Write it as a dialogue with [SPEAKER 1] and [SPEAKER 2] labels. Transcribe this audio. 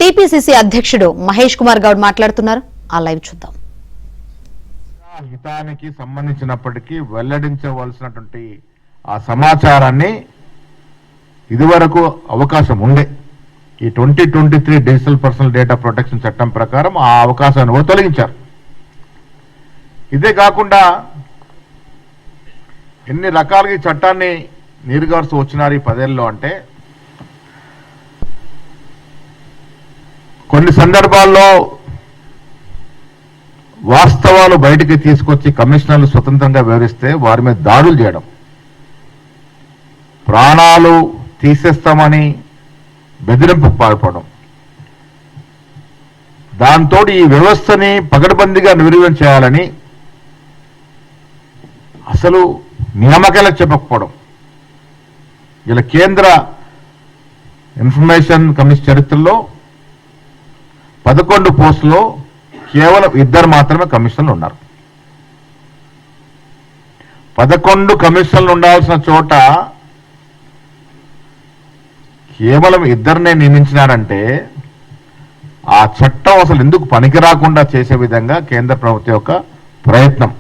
[SPEAKER 1] TPCC అధ్యక్షుడు మహేష్ కుమార్ గౌడ్ మాట్లాడుతున్నారు. ఆ లైవ్ చూద్దాం.
[SPEAKER 2] హితానికి సంబంధించినప్పటికీ వెల్లడించవలసినటువంటి ఆ సమాచారాన్ని ఇదివరకు అవకాశం ఉండే ఈ 2023 డిజిటల్ పర్సనల్ డేటా ప్రొటెక్షన్ చట్టం ప్రకారం ఆ అవకాశాన్ని కూడా తొలగించారు. ఇదే కాకుండా ఎన్ని రకాలుగా ఈ చట్టాన్ని నీరుగారుస్తూ వచ్చినారు ఈ 10 ఏళ్ళలో అంటే, కొన్ని సందర్భాల్లో వాస్తవాలు బయటికి తీసుకొచ్చి కమిషనర్లు స్వతంత్రంగా వివరిస్తే వారి మీద దాడులు చేయడం, ప్రాణాలు తీసేస్తామని బెదిరింపుకు పాల్పడడం, దాంతో ఈ వ్యవస్థని పగడబందీగా నిర్వీర్యం చేయాలని అసలు నియామకాలకు చెప్పకపోవడం, ఇలా కేంద్ర ఇన్ఫర్మేషన్ కమిషన్ చరిత్రలో 11 పోస్టులో కేవలం 2 మాత్రమే కమిషనర్లు ఉన్నారు. 11 కమిషనర్లు ఉండాల్సిన చోట కేవలం 2 నియమించినారంటే ఆ చట్టం అసలు ఎందుకు పనికి రాకుండా చేసే విధంగా కేంద్ర ప్రభుత్వం యొక్క ప్రయత్నం.